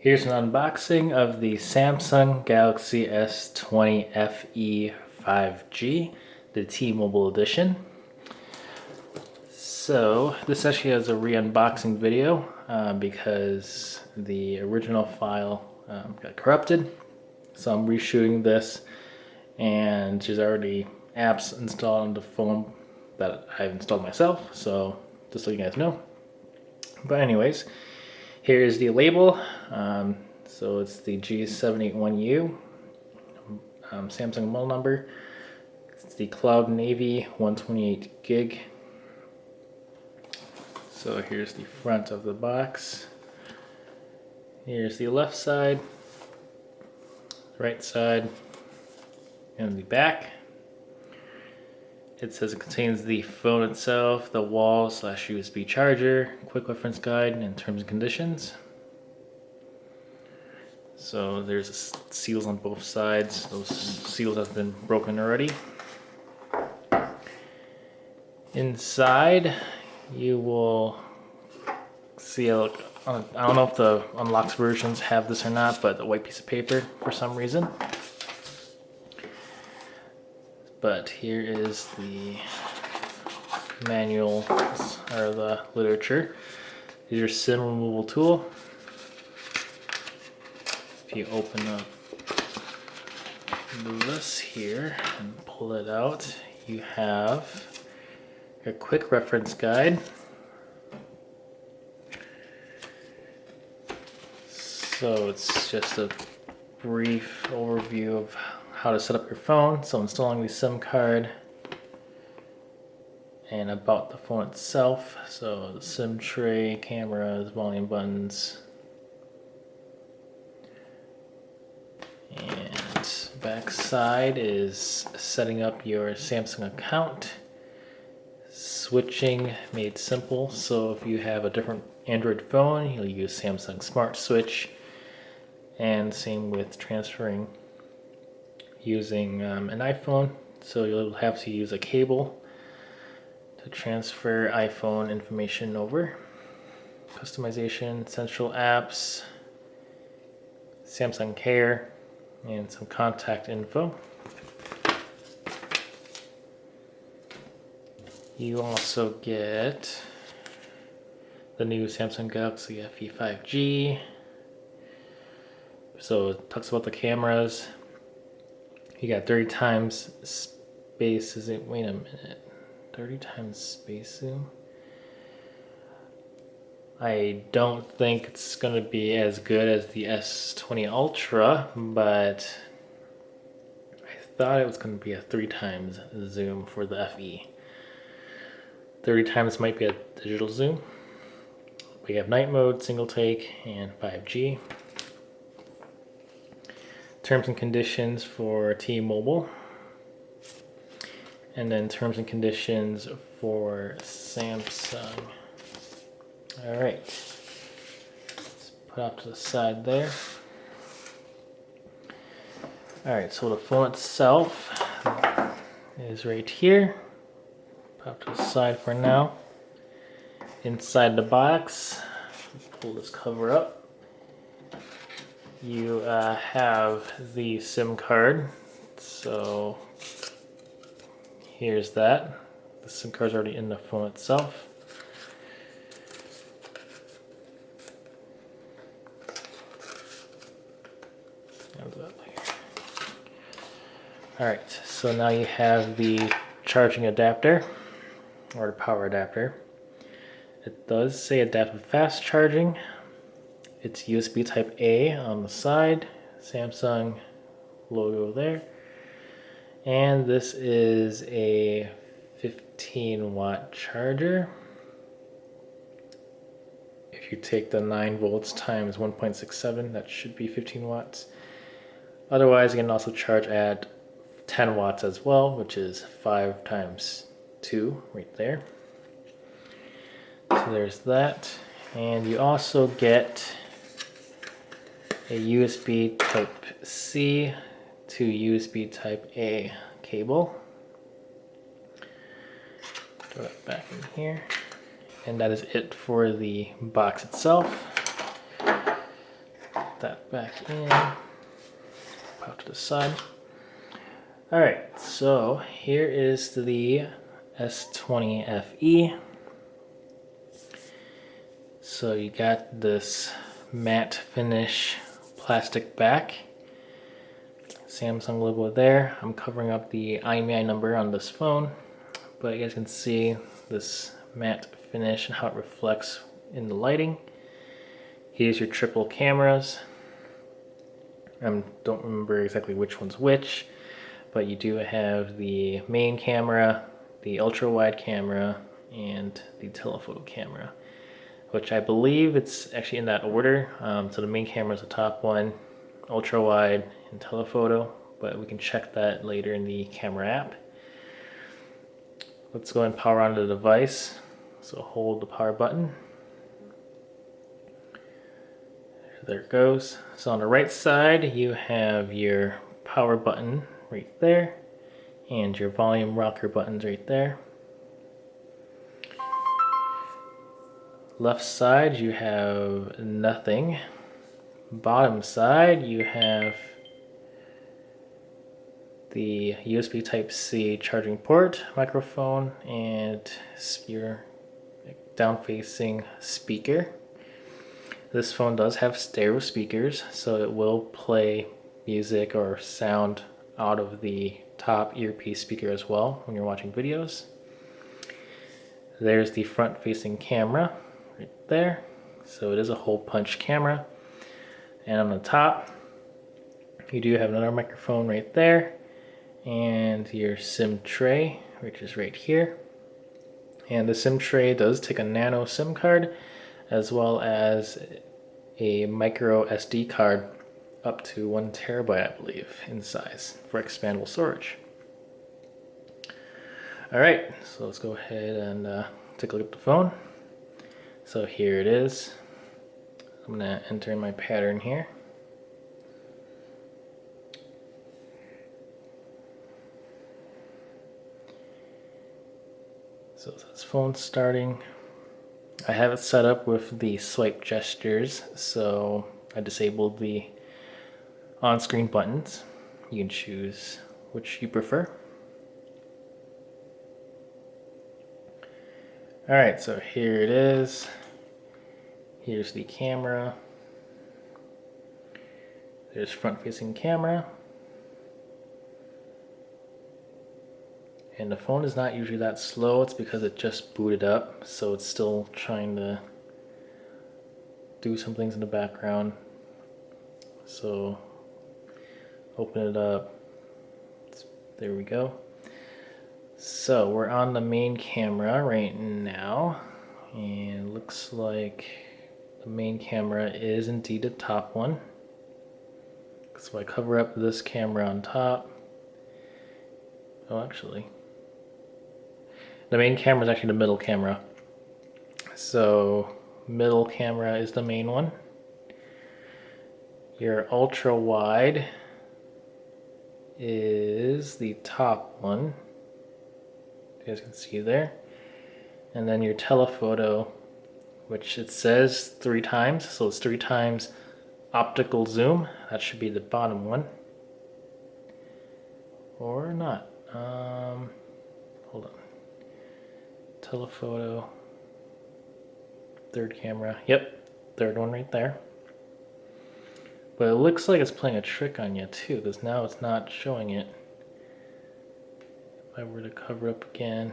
Here's an unboxing of the Samsung Galaxy S20 FE 5G, the T-Mobile edition. So this actually has a re-unboxing video because the original file got corrupted. So I'm reshooting this, and there's already apps installed on the phone that I've installed myself, so just so you guys know. But anyways, here is the label. So it's the G781U Samsung model number. It's the Cloud Navy 128 gig. So here's the front of the box. Here's the left side, right side, and the back. It says it contains the phone itself, the wall/USB charger, quick reference guide, and terms and conditions. So there's seals on both sides. Those seals have been broken already. Inside, you will see I don't know if the unlocked versions have this or not, but a white piece of paper for some reason. But here is the manual, or the literature. Here's your SIM removal tool. If you open up this here and pull it out, you have a quick reference guide. So it's just a brief overview of how to set up your phone, so installing the SIM card, and about the phone itself, so the SIM tray, cameras, volume buttons, and back side is setting up your Samsung account, switching made simple. So if you have a different Android phone, you'll use Samsung Smart Switch, and same with transferring using an iPhone. So you'll have to use a cable to transfer iPhone information over. Customization, essential apps, Samsung Care, and some contact info. You also get the new Samsung Galaxy FE 5G. So it talks about the cameras. You got 30 times space. Wait a minute. 30 times space zoom? I don't think it's going to be as good as the S20 Ultra, but I thought it was going to be a 3 times zoom for the FE. 30 times might be a digital zoom. We have night mode, single take, and 5G. Terms and conditions for T-Mobile, and then terms and conditions for Samsung. All right, let's put off to the side there. All right, so the phone itself is right here. Put off to the side for now. Inside the box, pull this cover up. You have the SIM card, so here's that. The SIM card's already in the phone itself. Alright, so now you have the charging adapter, or the power adapter. It does say adaptive fast charging. It's USB type A on the side, Samsung logo there. And this is a 15-watt charger. If you take the 9 volts times 1.67, that should be 15 watts. Otherwise, you can also charge at 10 watts as well, which is 5 times 2 right there. So there's that. And you also get a USB type C to USB type A cable. Throw it back in here. And that is it for the box itself. put that back in, pop to the side. All right, so here is the S20 FE. So you got this matte finish plastic back, Samsung logo there. I'm covering up the IMEI number on this phone, but you guys can see this matte finish and how it reflects in the lighting. Here's your triple cameras. I don't remember exactly which one's which, but you do have the main camera, the ultra wide camera, and the telephoto camera, which I believe it's actually in that order. So the main camera is the top one, ultra wide, and telephoto, but we can check that later in the camera app. Let's go ahead and power on the device. So hold the power button. There it goes. So on the right side, you have your power button right there, and your volume rocker buttons right there. Left side, you have nothing. Bottom side, you have the USB Type-C charging port, microphone, and your down-facing speaker. This phone does have stereo speakers, so it will play music or sound out of the top earpiece speaker as well when you're watching videos. There's the front-facing camera right there. So it is a hole punch camera. And on the top, you do have another microphone right there, and your SIM tray, which is right here. And the SIM tray does take a nano SIM card, as well as a micro SD card up to 1 terabyte, I believe, in size for expandable storage. All right, so let's go ahead and take a look at the phone. So here it is. I'm gonna enter in my pattern here. So this phone's starting. I have it set up with the swipe gestures, so I disabled the on-screen buttons. You can choose which you prefer. All right, so here it is. Here's the camera. There's front-facing camera. And the phone is not usually that slow. It's because it just booted up, so it's still trying to do some things in the background. So open it up. There we go. So we're on the main camera right now, and it looks like the main camera is indeed the top one. So I cover up this camera on top. Oh, actually, the main camera is actually the middle camera. So middle camera is the main one. Your ultra wide is the top one. You guys can see there. And then your telephoto, which it says 3 times, so it's 3 times optical zoom. That should be the bottom one. Or not. Hold on. Telephoto. 3rd camera. Yep, 3rd one right there. But it looks like it's playing a trick on you too, because now it's not showing it. If I were to cover up again.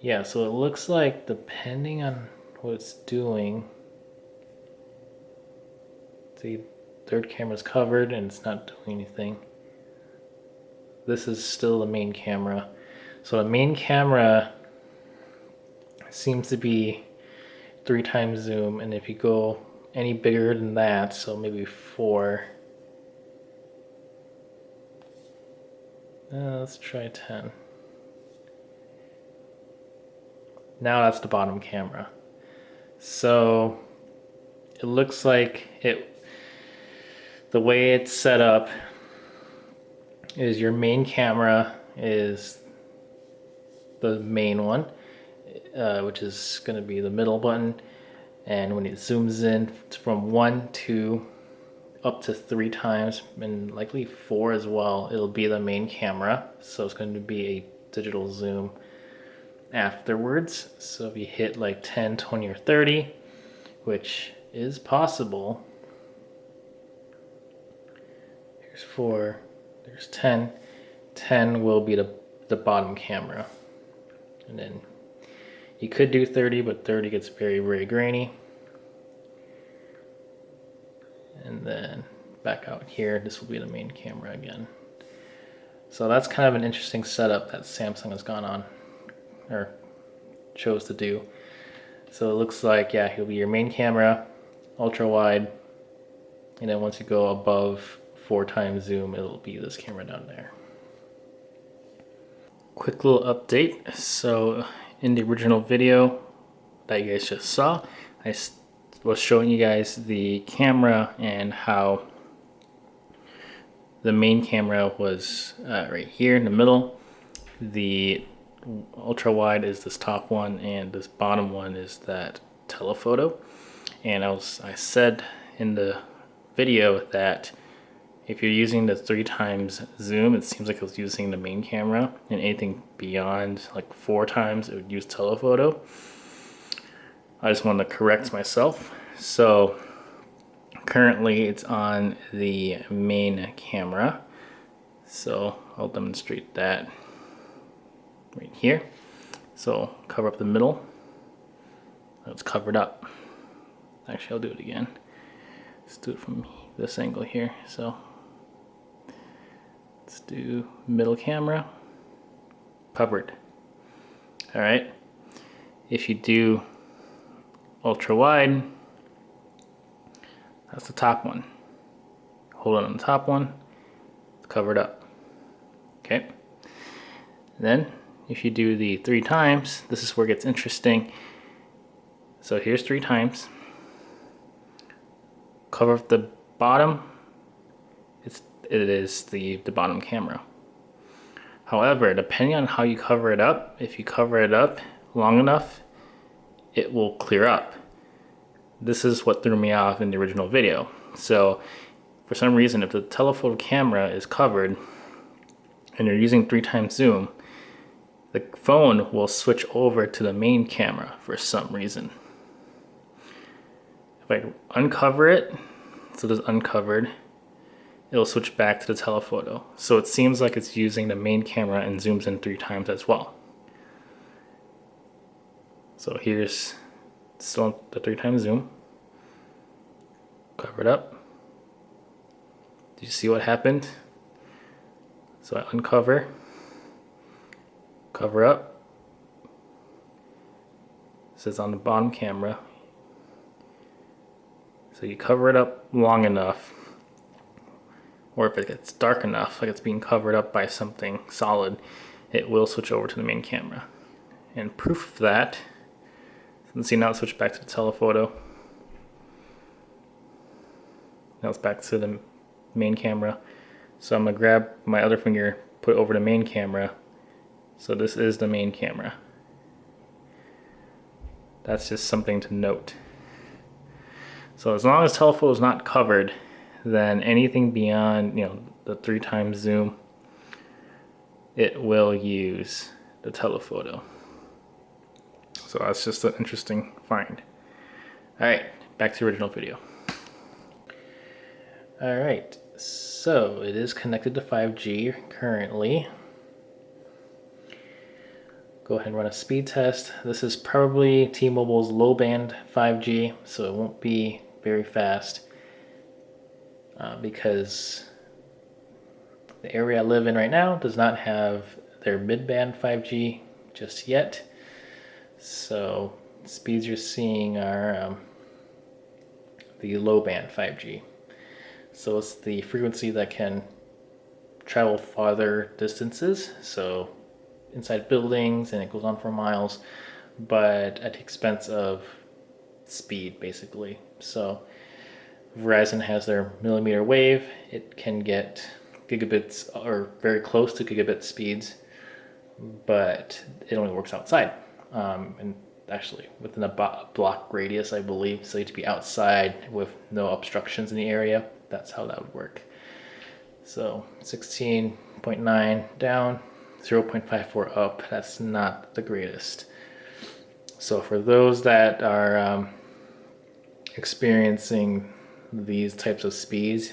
Yeah, so it looks like depending on what it's doing, the 3rd camera's covered and it's not doing anything. This is still the main camera. So the main camera seems to be 3 times zoom, and if you go any bigger than that, so maybe 4, let's try 10. Now that's the bottom camera. So it looks like the way it's set up is your main camera is the main one, which is going to be the middle button, And when it zooms in from 1 to up to 3 times, and likely 4 as well, it'll be the main camera. So it's going to be a digital zoom afterwards. So if you hit like 10, 20, or 30, which is possible, here's 4, there's 10. 10 will be the bottom camera. And then you could do 30, but 30 gets very, very grainy. And then back out here, this will be the main camera again. So that's kind of an interesting setup that Samsung has gone on, or chose to do. So it looks like, yeah, he'll be your main camera, ultra wide, and then once you go above 4 times zoom, it'll be this camera down there. Quick little update. So in the original video that you guys just saw, I was showing you guys the camera and how the main camera was right here in the middle. The ultra wide is this top one, and this bottom one is that telephoto. And I said in the video that if you're using the 3 times zoom, it seems like it was using the main camera, and anything beyond like 4 times, it would use telephoto. I just wanted to correct myself. So currently it's on the main camera. So I'll demonstrate that right here. So cover up the middle. It's covered up. Actually, I'll do it again. Let's do it from this angle here. So let's do middle camera, covered. All right. If you do ultra wide, that's the top one. Hold it on the top one, it's covered up. Okay. Then if you do the 3 times, this is where it gets interesting. So here's 3 times. Cover up the bottom, it is the bottom camera. However, depending on how you cover it up, if you cover it up long enough, it will clear up. This is what threw me off in the original video. So for some reason, if the telephoto camera is covered and you're using 3 times zoom, the phone will switch over to the main camera for some reason. If I uncover it, so this is uncovered, it'll switch back to the telephoto. So it seems like it's using the main camera and zooms in 3 times as well. So here's still the 3 times zoom. Cover it up. Did you see what happened? So I uncover, cover up. This is on the bottom camera. So you cover it up long enough, or if it gets dark enough, like it's being covered up by something solid, it will switch over to the main camera. And proof of that, let's see, now it's switched back to the telephoto. Now it's back to the main camera. So I'm gonna grab my other finger, put it over the main camera. So this is the main camera. That's just something to note. So as long as telephoto is not covered, then anything beyond, the 3 times zoom, it will use the telephoto. So that's just an interesting find. All right, back to the original video. All right, so it is connected to 5G currently. Go ahead and run a speed test. This is probably T-Mobile's low band 5G, so it won't be very fast because the area I live in right now does not have their mid-band 5G just yet. So speeds you're seeing are the low band 5G. So it's the frequency that can travel farther distances, so inside buildings, and it goes on for miles, but at the expense of speed, basically. So Verizon has their millimeter wave. It can get gigabits or very close to gigabit speeds, but it only works outside. And actually within a block radius, I believe. So you have to be outside with no obstructions in the area. That's how that would work. So 16.9 down, 0.54 up. That's not the greatest. So for those that are experiencing these types of speeds,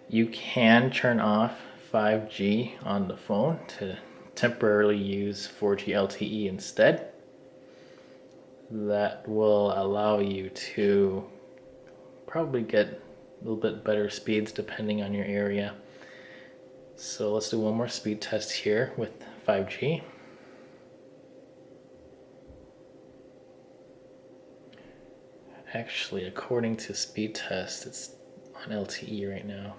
you can turn off 5G on the phone to temporarily use 4G LTE instead. That will allow you to probably get a little bit better speeds depending on your area. So let's do one more speed test here with 5G. Actually, according to speed test, it's on LTE right now,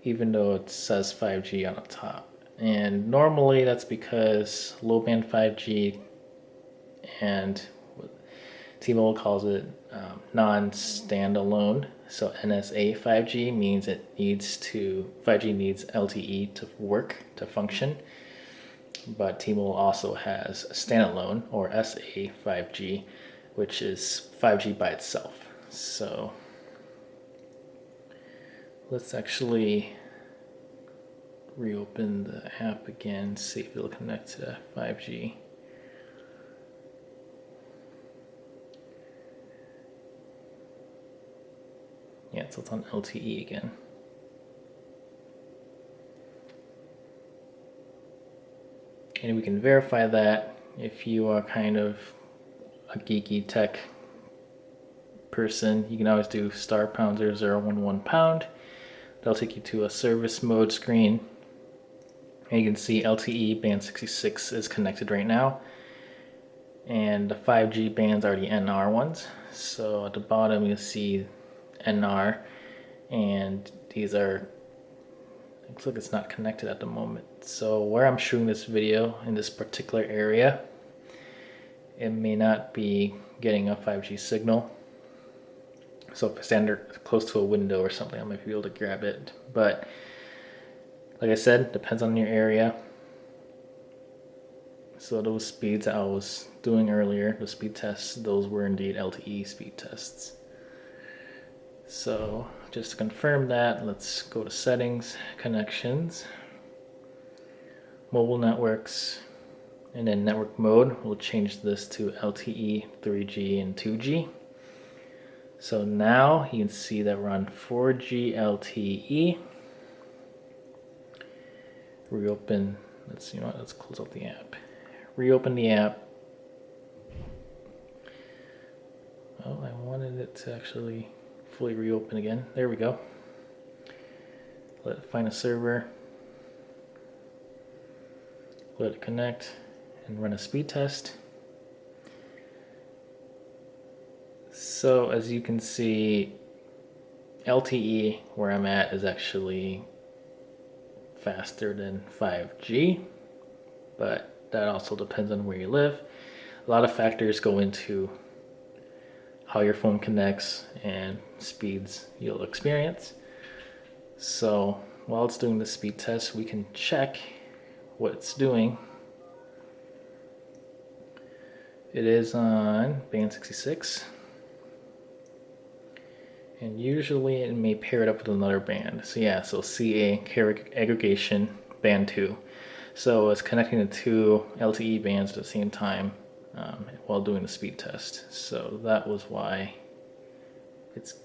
even though it says 5G on the top. And normally that's because low band 5G, and T-Mobile calls it non-standalone. So NSA 5G means 5G needs LTE to work, to function. But T-Mobile also has standalone or SA 5G, which is 5G by itself. So let's actually reopen the app again, see if it'll connect to 5G. Yeah, so it's on LTE again. And we can verify that if you are kind of a geeky tech person. You can always do *0011#. That'll take you to a service mode screen. And you can see LTE band 66 is connected right now. And the 5G bands are the NR ones. So at the bottom you'll see NR, and these are, looks like it's not connected at the moment. So where I'm shooting this video in this particular area, it may not be getting a 5G signal. So if I stand close to a window or something, I might be able to grab it. But like I said, depends on your area. So those speeds I was doing earlier, the speed tests, those were indeed LTE speed tests. So just to confirm that, let's go to settings, connections, mobile networks, and then network mode. We'll change this to LTE, 3G, and 2G. So now you can see that we're on 4G LTE. Reopen, let's close out the app. Reopen the app. Oh, I wanted it to actually fully reopen again. There we go. Let it find a server. Let it connect and run a speed test. So as you can see, LTE where I'm at is actually faster than 5G, but that also depends on where you live. A lot of factors go into how your phone connects and speeds you'll experience. So while it's doing the speed test, we can check what it's doing. It is on band 66. And usually it may pair it up with another band. So yeah, so CA, carrier aggregation, band 2. So it's connecting the two LTE bands at the same time while doing the speed test. So that was why it's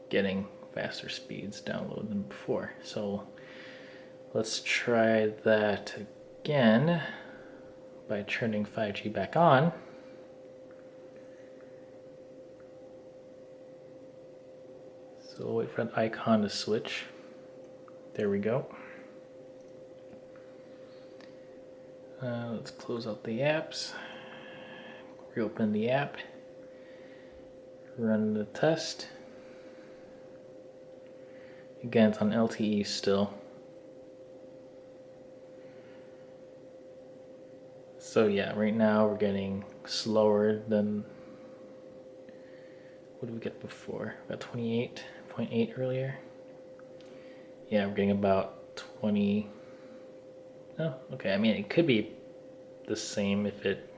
getting faster speeds download than before. So let's try that again by turning 5G back on. So we'll wait for that icon to switch. There we go. Let's close out the apps. Reopen the app. Run the test. Again, it's on LTE still. So yeah, right now we're getting slower than, what did we get before? About 28.8 earlier. Yeah, we're getting about 20. Oh, okay. I mean, it could be the same if it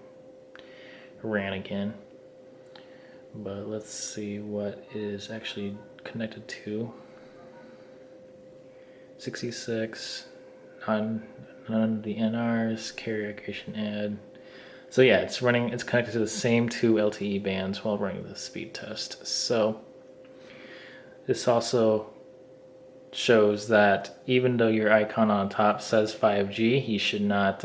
ran again. But let's see what it is actually connected to. 66, none of the NRs, carrier aggregation add. So yeah, it's connected to the same two LTE bands while running the speed test. So this also shows that even though your icon on top says 5G, you should not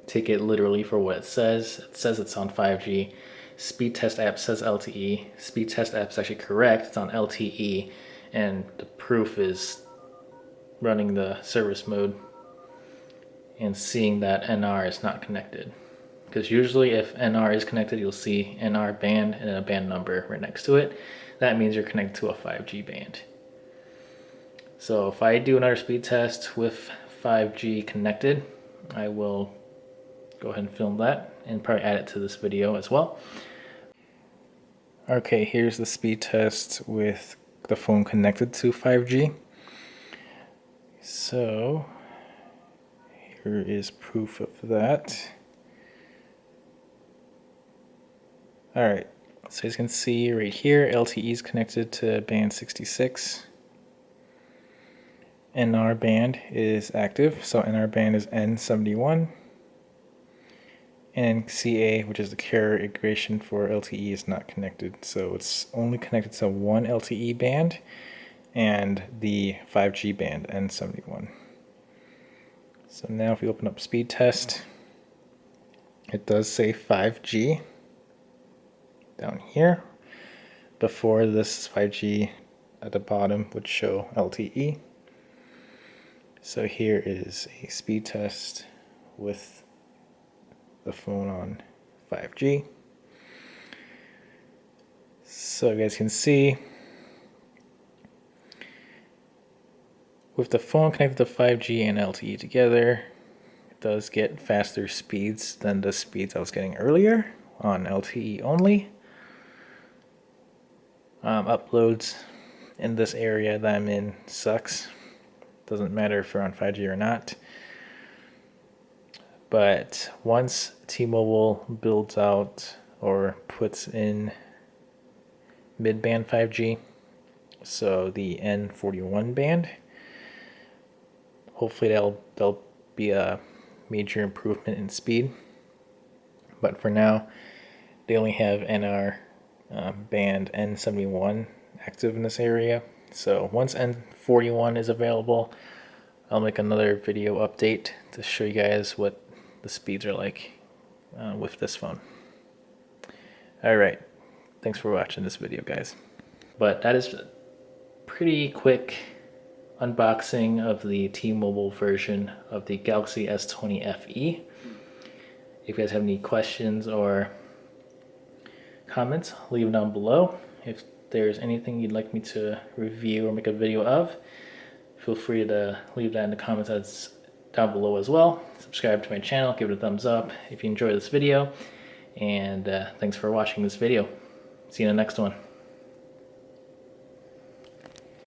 take it literally for what it says. It says it's on 5G. Speed test app says LTE. Speed test app is actually correct. It's on LTE, and the proof is running the service mode and seeing that NR is not connected. Because usually if NR is connected, you'll see NR band and a band number right next to it. That means you're connected to a 5G band. So if I do another speed test with 5G connected, I will go ahead and film that and probably add it to this video as well. Okay, here's the speed test with the phone connected to 5G. So here is proof of that. Alright, so as you can see right here, LTE is connected to band 66. NR band is active, so NR band is N71. And CA, which is the carrier aggregation for LTE, is not connected. So it's only connected to one LTE band and the 5G band, N71. So now if we open up speed test, it does say 5G down here. Before this 5G at the bottom would show LTE. So here is a speed test with the phone on 5G. So you guys can see with the phone connected to 5G and LTE together, it does get faster speeds than the speeds I was getting earlier on LTE only. Uploads in this area that I'm in sucks. Doesn't matter if you're on 5G or not. But once T-Mobile builds out or puts in mid-band 5G, so the N41 band, hopefully there'll be a major improvement in speed. But for now, they only have NR band N71 active in this area. So once N41 is available, I'll make another video update to show you guys what the speeds are like with this phone. Alright, thanks for watching this video, guys. But that is a pretty quick unboxing of the T-Mobile version of the Galaxy S20 FE. If you guys have any questions or comments, leave them down below. If there's anything you'd like me to review or make a video of, feel free to leave that in the comments that's down below as well. Subscribe to my channel, give it a thumbs up if you enjoy this video, and thanks for watching this video. See you in the next one.